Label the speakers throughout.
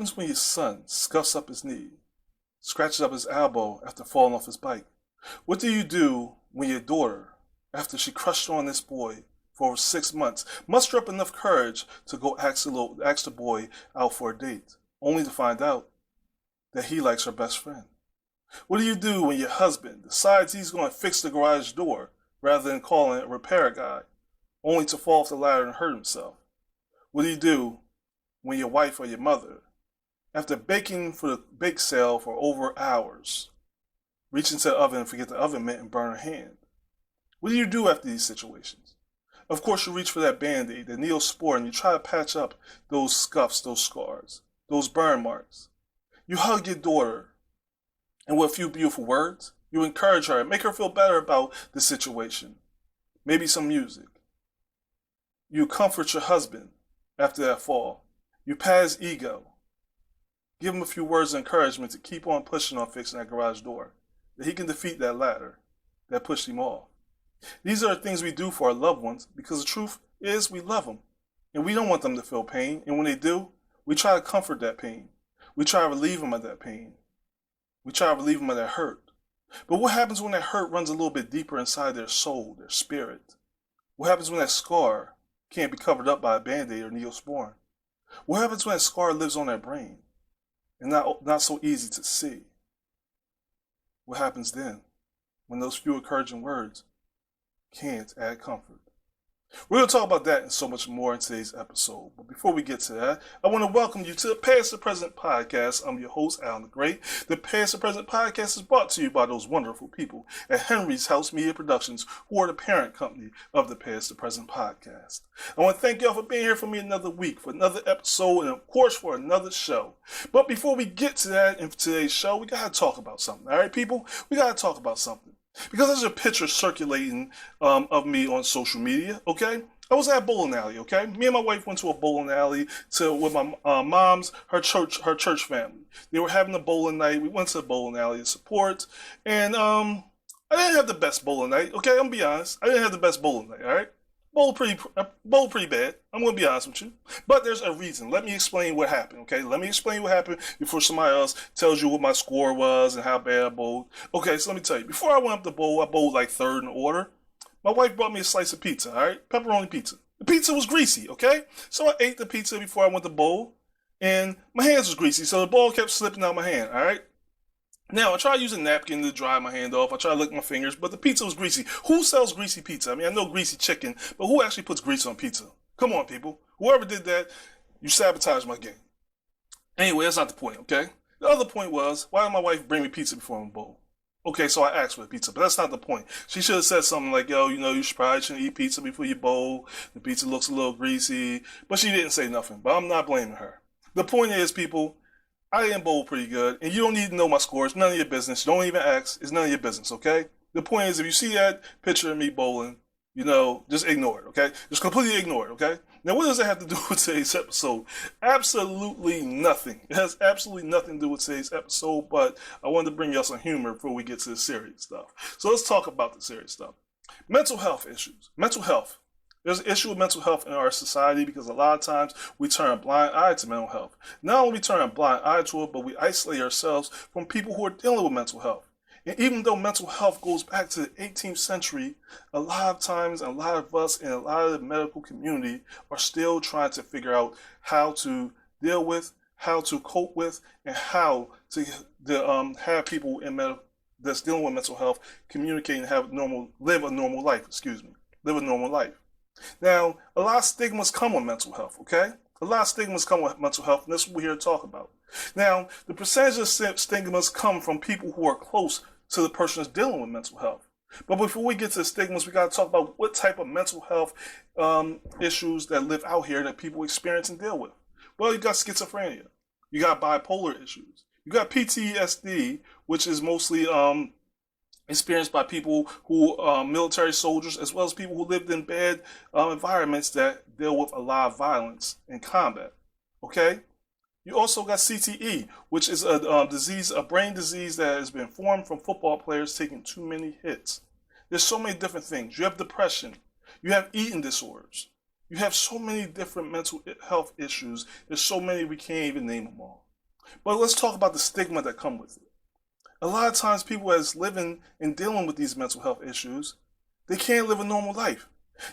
Speaker 1: happens when your son scuffs up his knee, scratches up his elbow after falling off his bike? What do you do when your daughter, after she crushed on this boy for over 6 months, muster up enough courage to go ask the boy out for a date, only to find out that he likes her best friend? What do you do when your husband decides he's going to fix the garage door rather than calling a repair guy, only to fall off the ladder and hurt himself? What do you do when your wife or your mother, after baking for the bake sale for over hours, reach into the oven and forget the oven mitt and burn her hand? What do you do after these situations? Of course, you reach for that Band-Aid, the Neosporin, and you try to patch up those scuffs, those scars, those burn marks. You hug your daughter, and with a few beautiful words, you encourage her and make her feel better about the situation. Maybe some music. You comfort your husband after that fall. You pat his ego. Give him a few words of encouragement to keep on pushing on fixing that garage door, that he can defeat that ladder that pushed him off. These are the things we do for our loved ones because the truth is we love them. And we don't want them to feel pain. And when they do, we try to comfort that pain. We try to relieve them of that pain. We try to relieve them of that hurt. But what happens when that hurt runs a little bit deeper inside their soul, their spirit? What happens when that scar can't be covered up by a Band-Aid or Neosporin? What happens when that scar lives on their brain and not so easy to see? What happens then when those few encouraging words can't add comfort? We're going to talk about that and so much more in today's episode. But before we get to that, I want to welcome you to the Past to Present podcast. I'm your host, Alan the Great. The Past to Present podcast is brought to you by those wonderful people at Henry's House Media Productions, who are the parent company of the Past to Present podcast. I want to thank y'all for being here for me another week, for another episode, and of course for another show. But before we get to that in today's show, we got to talk about something. All right, people? We got to talk about something. Because there's a picture circulating of me on social media, okay? I was at a bowling alley, okay? Me and my wife went to a bowling alley with my mom's, her church family. They were having a bowling night. We went to the bowling alley to support. And I didn't have the best bowling night, okay? I'm going to be honest. I didn't have the best bowling night, all right? Bowled pretty bad. I'm going to be honest with you. But there's a reason. Let me explain what happened, okay? Let me explain what happened before somebody else tells you what my score was and how bad I bowled. Okay, so let me tell you. Before I went up to bowl, I bowled like third in order. My wife brought me a slice of pizza, all right? Pepperoni pizza. The pizza was greasy, okay? So I ate the pizza before I went to bowl, and my hands was greasy, so the ball kept slipping out my hand, all right? Now, I tried using a napkin to dry my hand off. I tried to lick my fingers, but the pizza was greasy. Who sells greasy pizza? I mean, I know greasy chicken, but who actually puts grease on pizza? Come on, people. Whoever did that, you sabotaged my game. Anyway, that's not the point, okay? The other point was, why did my wife bring me pizza before I bowl? Okay, so I asked for the pizza, but that's not the point. She should have said something like, yo, you probably shouldn't eat pizza before you bowl. The pizza looks a little greasy. But she didn't say nothing, but I'm not blaming her. The point is, people, I didn't bowl pretty good, and you don't need to know my score. It's none of your business. Don't even ask. It's none of your business, okay? The point is, if you see that picture of me bowling, just ignore it, okay? Just completely ignore it, okay? Now, what does that have to do with today's episode? Absolutely nothing. It has absolutely nothing to do with today's episode, but I wanted to bring y'all some humor before we get to the serious stuff. So let's talk about the serious stuff. Mental health issues. Mental health. There's an issue with mental health in our society because a lot of times we turn a blind eye to mental health. Not only we turn a blind eye to it, but we isolate ourselves from people who are dealing with mental health. And even though mental health goes back to the 18th century, a lot of times, a lot of us and a lot of the medical community are still trying to figure out how to deal with, how to cope with, and how to have people that's dealing with mental health communicate and live a normal life. Live a normal life. Now, a lot of stigmas come with mental health, okay? A lot of stigmas come with mental health, and that's what we're here to talk about. Now, the percentage of stigmas come from people who are close to the person that's dealing with mental health. But before we get to the stigmas, we got to talk about what type of mental health issues that live out here that people experience and deal with. Well, you got schizophrenia. You got bipolar issues. You got PTSD, which is mostly experienced by people who are military soldiers, as well as people who lived in bad environments that deal with a lot of violence in combat. Okay? You also got CTE, which is a brain disease that has been formed from football players taking too many hits. There's so many different things. You have depression. You have eating disorders. You have so many different mental health issues. There's so many we can't even name them all. But let's talk about the stigma that come with it. A lot of times people that's living and dealing with these mental health issues, they can't live a normal life.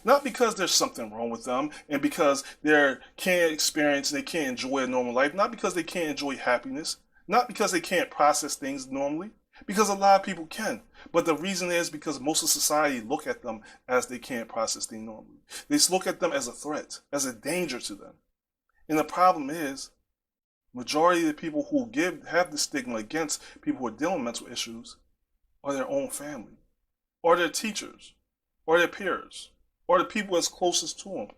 Speaker 1: Not because there's something wrong with them and because they can't experience and they can't enjoy a normal life, not because they can't enjoy happiness, not because they can't process things normally, because a lot of people can. But the reason is because most of society look at them as they can't process things normally. They just look at them as a threat, as a danger to them. And the problem is, majority of the people who have the stigma against people who are dealing with mental issues are their own family, or their teachers, or their peers, or the people that's closest to them.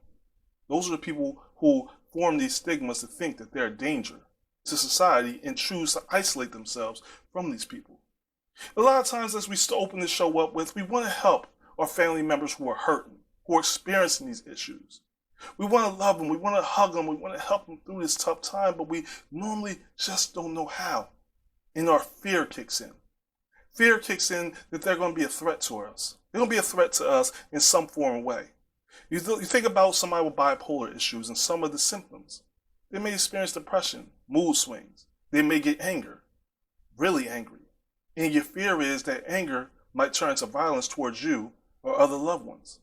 Speaker 1: Those are the people who form these stigmas to think that they're a danger to society and choose to isolate themselves from these people. A lot of times, as we open this show up with, we want to help our family members who are hurting, who are experiencing these issues. We want to love them, we want to hug them, we want to help them through this tough time, but we normally just don't know how. And our fear kicks in. Fear kicks in that they're going to be a threat to us. They're going to be a threat to us in some form or way. You think about somebody with bipolar issues and some of the symptoms. They may experience depression, mood swings. They may get anger, really angry. And your fear is that anger might turn into violence towards you or other loved ones.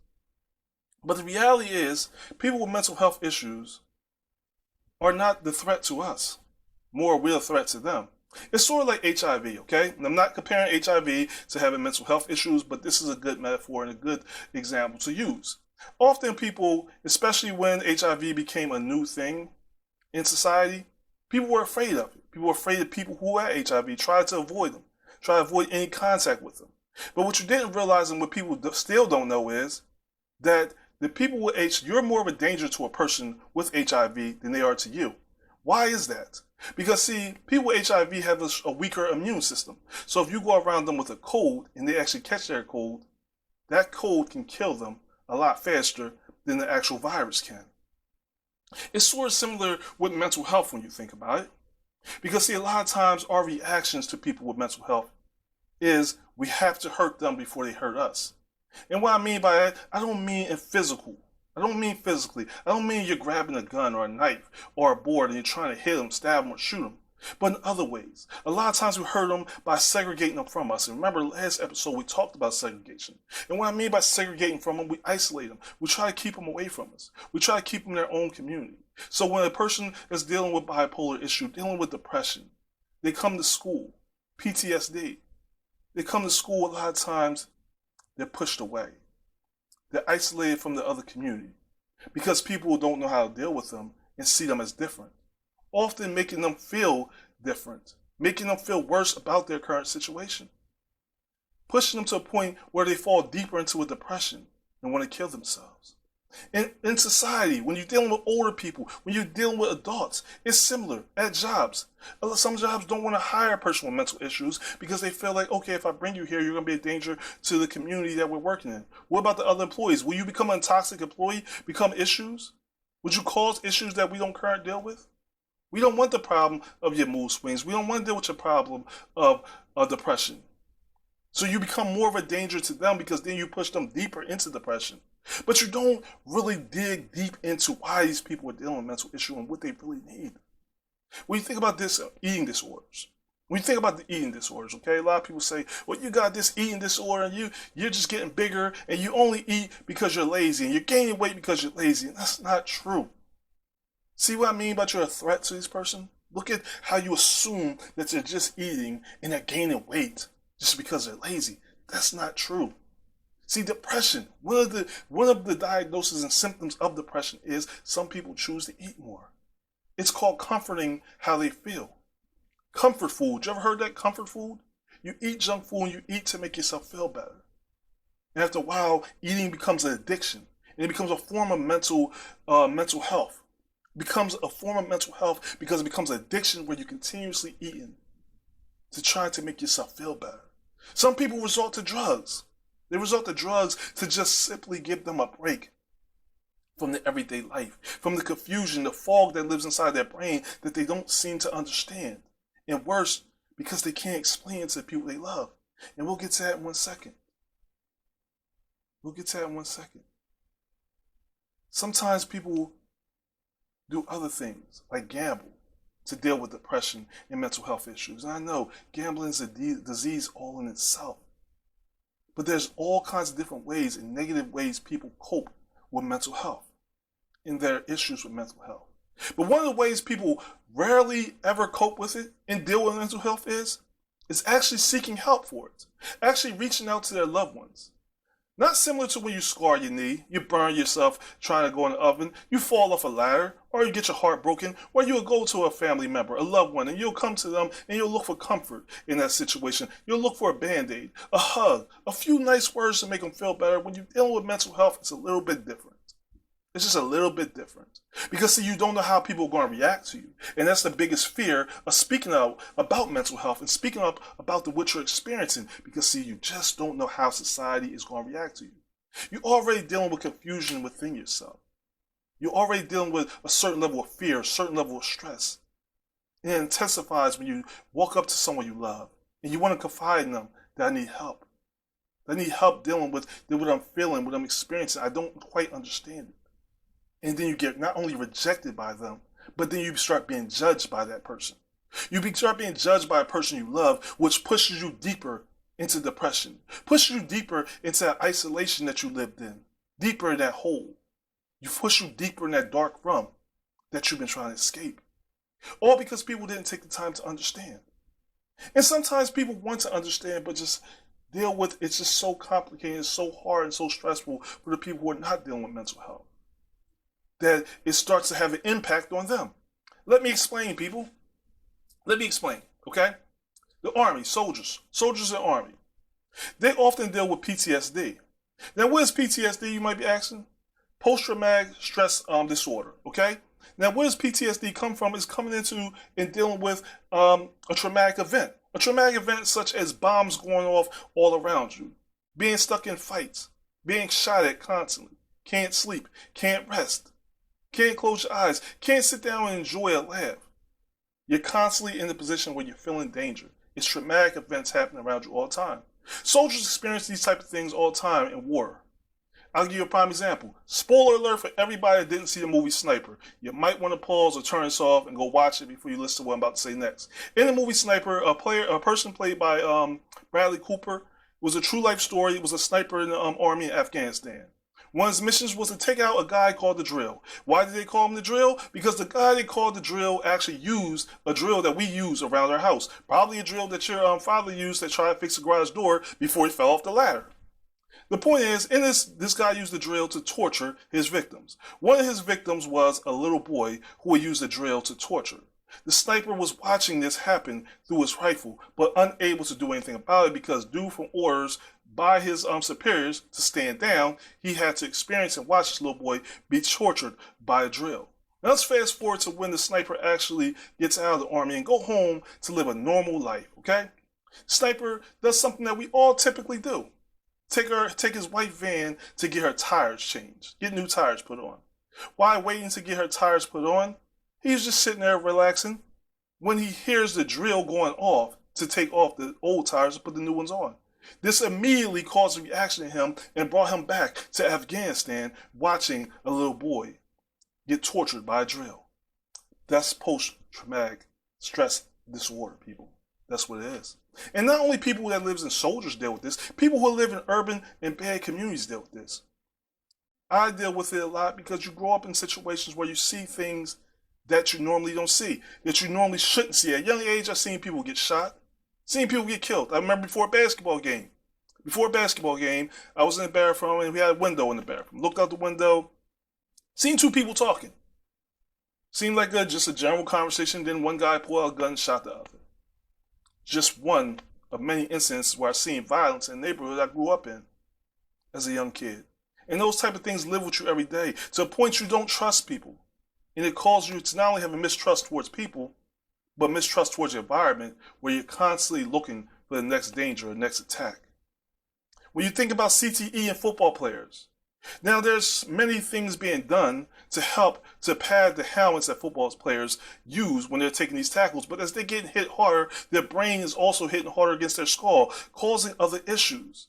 Speaker 1: But the reality is, people with mental health issues are not the threat to us. More, we're a threat to them. It's sort of like HIV, okay? And I'm not comparing HIV to having mental health issues, but this is a good metaphor and a good example to use. Often people, especially when HIV became a new thing in society, people were afraid of it. People were afraid of people who had HIV, tried to avoid them, tried to avoid any contact with them. But what you didn't realize and what people still don't know is that the people with you're more of a danger to a person with HIV than they are to you. Why is that? Because see, people with HIV have a weaker immune system. So if you go around them with a cold and they actually catch their cold, that cold can kill them a lot faster than the actual virus can. It's sort of similar with mental health when you think about it. Because see, a lot of times our reactions to people with mental health is we have to hurt them before they hurt us. And what I mean by that, I don't mean in physical. I don't mean physically. I don't mean you're grabbing a gun or a knife or a board and you're trying to hit them, stab them, or shoot them. But in other ways. A lot of times we hurt them by segregating them from us. And remember, last episode we talked about segregation. And what I mean by segregating from them, we isolate them. We try to keep them away from us. We try to keep them in their own community. So when a person is dealing with bipolar issue, dealing with depression, they come to school, PTSD. They come to school a lot of times, they're pushed away. They're isolated from the other community because people don't know how to deal with them and see them as different, often making them feel different, making them feel worse about their current situation, pushing them to a point where they fall deeper into a depression and want to kill themselves. And in society, when you're dealing with older people, when you're dealing with adults, it's similar at jobs. Some jobs don't want to hire a person with mental issues because they feel like, okay, if I bring you here, you're going to be a danger to the community that we're working in. What about the other employees? Will you become a toxic employee, become issues? Would you cause issues that we don't currently deal with? We don't want the problem of your mood swings. We don't want to deal with your problem of depression. So you become more of a danger to them because then you push them deeper into depression. But you don't really dig deep into why these people are dealing with mental issue and what they really need. When you think about this, eating disorders. When you think about the eating disorders, okay, a lot of people say, well, you got this eating disorder and you're just getting bigger and you only eat because you're lazy and you're gaining weight because you're lazy. And that's not true. See what I mean about you're a threat to this person? Look at how you assume that they're just eating and they're gaining weight just because they're lazy. That's not true. See, depression, one of the diagnoses and symptoms of depression is some people choose to eat more. It's called comforting how they feel. Comfort food. You ever heard that, comfort food? You eat junk food and you eat to make yourself feel better. And after a while, eating becomes an addiction. And it becomes a form of mental health. It becomes a form of mental health because it becomes an addiction where you're continuously eating to try to make yourself feel better. Some people resort to drugs. They resort to drugs to just simply give them a break from the everyday life, from the confusion, the fog that lives inside their brain that they don't seem to understand. And worse, because they can't explain it to the people they love. And we'll get to that in 1 second. Sometimes people do other things, like gamble, to deal with depression and mental health issues. And I know gambling is a disease all in itself. But there's all kinds of different ways and negative ways people cope with mental health and their issues with mental health. But one of the ways people rarely ever cope with it and deal with mental health is actually seeking help for it. Actually reaching out to their loved ones. Not similar to when you scar your knee, you burn yourself trying to go in the oven, you fall off a ladder, or you get your heart broken, or you'll go to a family member, a loved one, and you'll come to them and you'll look for comfort in that situation. You'll look for a band-aid, a hug, a few nice words to make them feel better. When you're dealing with mental health, it's a little bit different. It's just a little bit different. Because see, you don't know how people are going to react to you. And that's the biggest fear of speaking out about mental health and speaking up about what you're experiencing. Because see, you just don't know how society is going to react to you. You're already dealing with confusion within yourself. You're already dealing with a certain level of fear, a certain level of stress. And it intensifies when you walk up to someone you love and you want to confide in them that I need help. I need help dealing with what I'm feeling, what I'm experiencing. I don't quite understand it. And then you get not only rejected by them, but then you start being judged by that person. You start being judged by a person you love, which pushes you deeper into depression, pushes you deeper into that isolation that you lived in, deeper in that hole. You push you deeper in that dark room that you've been trying to escape. All because people didn't take the time to understand. And sometimes people want to understand, but just deal with it's just so complicated, so hard, and so stressful for the people who are not dealing with mental health, that it starts to have an impact on them. Let me explain, people. Let me explain, okay? The Army, soldiers in the Army, they often deal with PTSD. Now, what is PTSD, you might be asking? Post-traumatic stress disorder, okay? Now, where does PTSD come from? It's coming into and dealing with a traumatic event. A traumatic event such as bombs going off all around you, being stuck in fights, being shot at constantly, can't sleep, can't rest, can't close your eyes, can't sit down and enjoy a laugh. You're constantly in the position where you're feeling danger. It's traumatic events happening around you all the time. Soldiers experience these type of things all the time in war. I'll give you a prime example. Spoiler alert for everybody that didn't see the movie Sniper. You might want to pause or turn this off and go watch it before you listen to what I'm about to say next. In the movie Sniper, a person played by Bradley Cooper, was a true life story. It was a sniper in the army in Afghanistan. One of his missions was to take out a guy called the Drill. Why did they call him the Drill? Because the guy they called the Drill actually used a drill that we use around our house. Probably a drill that your father used to try to fix a garage door before he fell off the ladder. The point is, in this guy used the drill to torture his victims. One of his victims was a little boy who would use the drill to torture. The sniper was watching this happen through his rifle, but unable to do anything about it because due from orders by his superiors to stand down, he had to experience and watch this little boy be tortured by a drill. Now let's fast forward to when the sniper actually gets out of the army and go home to live a normal life, okay? Sniper does something that we all typically do. Take his white van to get her tires changed, get new tires put on. While waiting to get her tires put on, he's just sitting there relaxing when he hears the drill going off to take off the old tires and put the new ones on. This immediately caused a reaction in him and brought him back to Afghanistan watching a little boy get tortured by a drill. That's post-traumatic stress disorder, people. That's what it is. And not only people that live in soldiers deal with this, people who live in urban and bad communities deal with this. I deal with it a lot because you grow up in situations where you see things that you normally don't see, that you normally shouldn't see. At a young age, I've seen people get shot, seen people get killed. I remember before a basketball game, I was in the bathroom and we had a window in the bathroom. Looked out the window, seen two people talking. Seemed like just a general conversation, then one guy pulled out a gun and shot the other. Just one of many incidents where I've seen violence in the neighborhood I grew up in as a young kid. And those type of things live with you every day to a point you don't trust people. And it causes you to not only have a mistrust towards people, but mistrust towards your environment where you're constantly looking for the next danger or next attack. When you think about CTE and football players, now there's many things being done to help to pad the helmets that football players use when they're taking these tackles, but as they get hit harder, their brain is also hitting harder against their skull, causing other issues.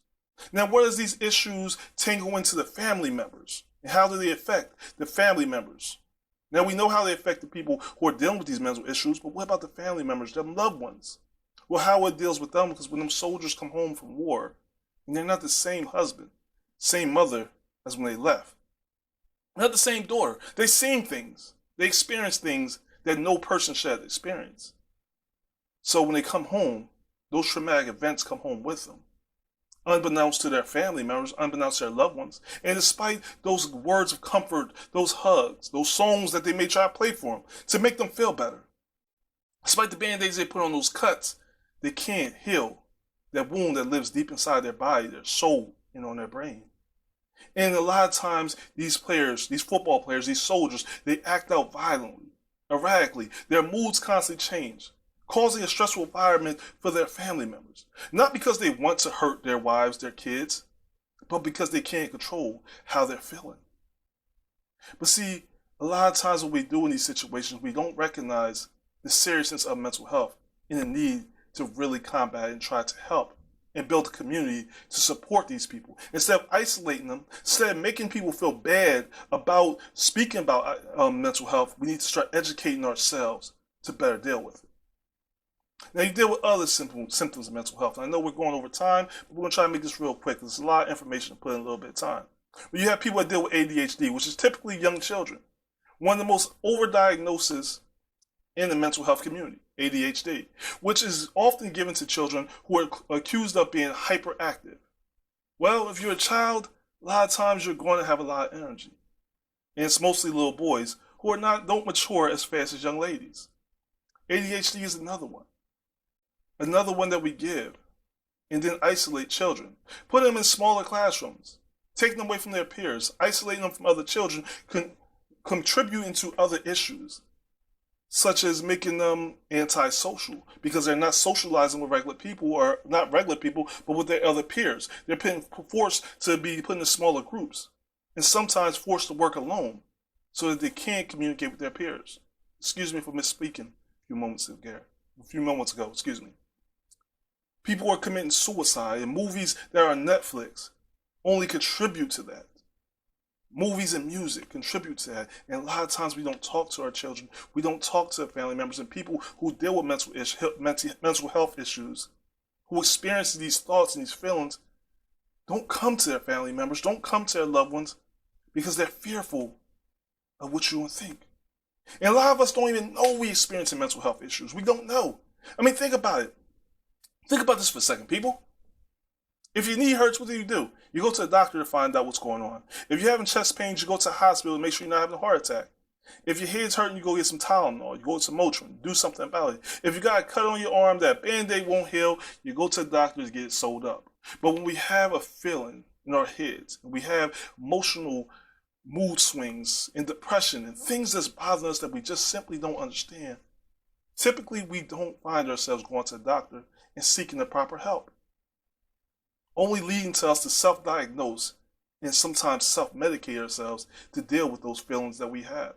Speaker 1: Now, where does these issues tangle into the family members? And how do they affect the family members? Now, we know how they affect the people who are dealing with these mental issues, but what about the family members, their loved ones? Well, how it deals with them, because when them soldiers come home from war, and they're not the same husband, same mother as when they left. Not the same daughter. They've seen things. They experience things that no person should have experienced. So when they come home, those traumatic events come home with them. Unbeknownst to their family members, unbeknownst to their loved ones. And despite those words of comfort, those hugs, those songs that they may try to play for them to make them feel better. Despite the band-aids they put on those cuts, they can't heal that wound that lives deep inside their body, their soul, and on their brain. And a lot of times, these players, these football players, these soldiers, they act out violently, erratically. Their moods constantly change, causing a stressful environment for their family members. Not because they want to hurt their wives, their kids, but because they can't control how they're feeling. But see, a lot of times what we do in these situations, we don't recognize the seriousness of mental health and the need to really combat and try to help and build a community to support these people. Instead of isolating them, instead of making people feel bad about speaking about mental health, we need to start educating ourselves to better deal with it. Now, you deal with other symptoms of mental health. I know we're going over time, but we're going to try to make this real quick. There's a lot of information to put in a little bit of time. But you have people that deal with ADHD, which is typically young children. One of the most overdiagnoses in the mental health community, ADHD, which is often given to children who are accused of being hyperactive. Well, if you're a child, a lot of times you're going to have a lot of energy. And it's mostly little boys who don't mature as fast as young ladies. ADHD is another one. Another one that we give and then isolate children. Put them in smaller classrooms, taking them away from their peers, isolating them from other children, contributing to other issues, such as making them antisocial because they're not socializing with regular people, or not regular people, but with their other peers. They're being forced to be put in smaller groups and sometimes forced to work alone so that they can't communicate with their peers. Excuse me for misspeaking a few moments ago. People are committing suicide, and movies that are on Netflix only contribute to that. Movies and music contribute to that. And a lot of times we don't talk to our children. We don't talk to family members and people who deal with mental health issues, who experience these thoughts and these feelings. Don't come to their family members. Don't come to their loved ones because they're fearful of what you will think. And a lot of us don't even know we're experiencing mental health issues. We don't know. I mean, think about it. Think about this for a second, people. If your knee hurts, what do? You go to the doctor to find out what's going on. If you're having chest pains, you go to the hospital to make sure you're not having a heart attack. If your head's hurting, you go get some Tylenol. You go to some Motrin. Do something about it. If you got a cut on your arm that Band-Aid won't heal, you go to the doctor to get it sewed up. But when we have a feeling in our heads, and we have emotional mood swings and depression and things that's bothering us that we just simply don't understand, typically we don't find ourselves going to the doctor and seeking the proper help, only leading to us to self-diagnose and sometimes self-medicate ourselves to deal with those feelings that we have.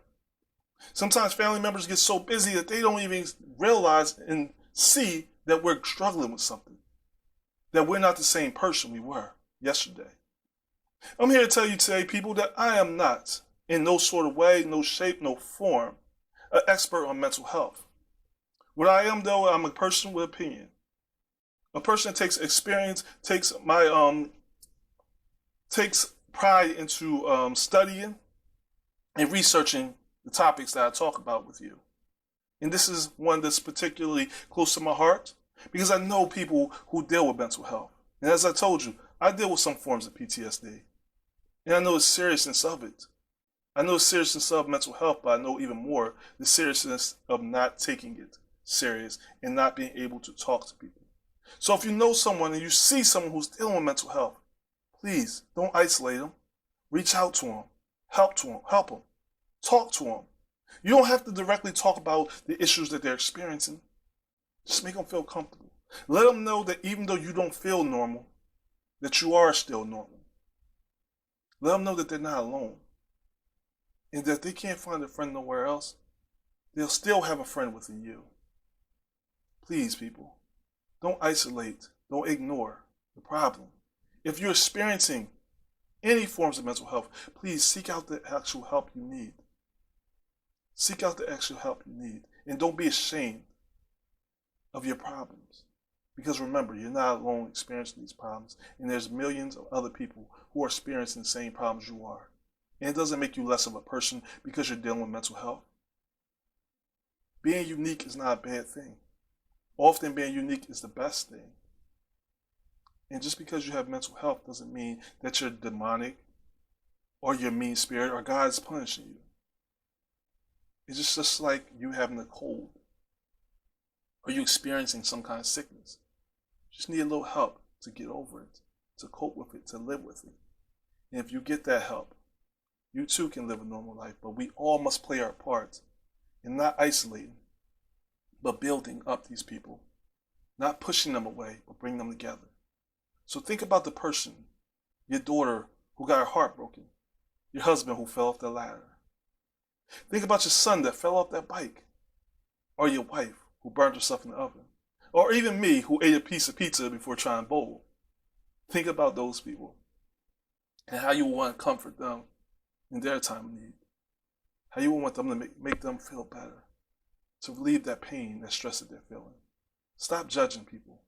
Speaker 1: Sometimes family members get so busy that they don't even realize and see that we're struggling with something, that we're not the same person we were yesterday. I'm here to tell you today, people, that I am not, in no sort of way, no shape, no form, an expert on mental health. What I am, though, I'm a person with opinion. A person that takes experience, takes pride into studying and researching the topics that I talk about with you. And this is one that's particularly close to my heart because I know people who deal with mental health. And as I told you, I deal with some forms of PTSD. And I know the seriousness of it. I know the seriousness of mental health, but I know even more the seriousness of not taking it serious and not being able to talk to people. So if you know someone and you see someone who's dealing with mental health, please don't isolate them. Reach out to them. Help them. Talk to them. You don't have to directly talk about the issues that they're experiencing. Just make them feel comfortable. Let them know that even though you don't feel normal, that you are still normal. Let them know that they're not alone. And that they can't find a friend nowhere else, they'll still have a friend within you. Please, people, don't isolate, don't ignore the problem. If you're experiencing any forms of mental health, please seek out the actual help you need. Seek out the extra help you need. And don't be ashamed of your problems. Because remember, you're not alone experiencing these problems. And there's millions of other people who are experiencing the same problems you are. And it doesn't make you less of a person because you're dealing with mental health. Being unique is not a bad thing. Often being unique is the best thing. And just because you have mental health doesn't mean that you're demonic or you're mean spirit or God is punishing you. It's just like you having a cold or you experiencing some kind of sickness. You just need a little help to get over it, to cope with it, to live with it. And if you get that help, you too can live a normal life. But we all must play our part in not isolating, but building up these people. Not pushing them away, but bringing them together. So think about the person, your daughter who got her heart broken, your husband who fell off the ladder. Think about your son that fell off that bike, or your wife who burned herself in the oven, or even me who ate a piece of pizza before trying bowl. Think about those people and how you want to comfort them in their time of need. How you want them to make them feel better, to relieve that pain, that stress that they're feeling. Stop judging people.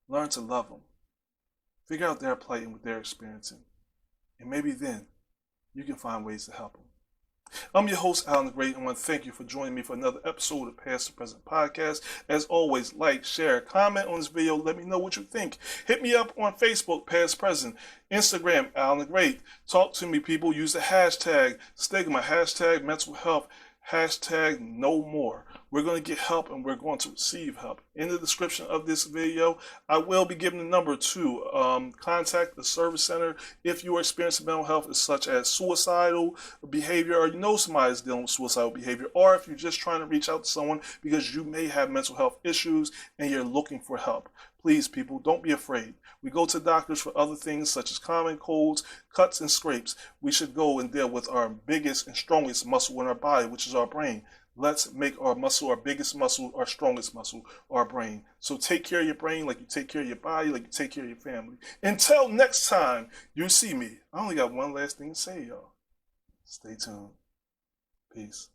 Speaker 1: Learn to love them. Figure out their plight and what they're experiencing. And maybe then you can find ways to help them. I'm your host, Alan the Great, and I want to thank you for joining me for another episode of Past to Present Podcast. As always, like, share, comment on this video. Let me know what you think. Hit me up on Facebook, Past Present, Instagram, Alan the Great. Talk to me, people. Use the hashtag Stigma, hashtag mental health, hashtag no more. We're going to get help and we're going to receive help. In the description of this video, I will be giving the number to contact the service center if you are experiencing mental health such as suicidal behavior, or you know somebody is dealing with suicidal behavior, or if you're just trying to reach out to someone because you may have mental health issues and you're looking for help. Please, people, don't be afraid. We go to doctors for other things such as common colds, cuts, and scrapes. We should go and deal with our biggest and strongest muscle in our body, which is our brain. Let's make our muscle, our biggest muscle, our strongest muscle, our brain. So take care of your brain like you take care of your body, like you take care of your family. Until next time you see me, I only got one last thing to say, y'all. Stay tuned. Peace.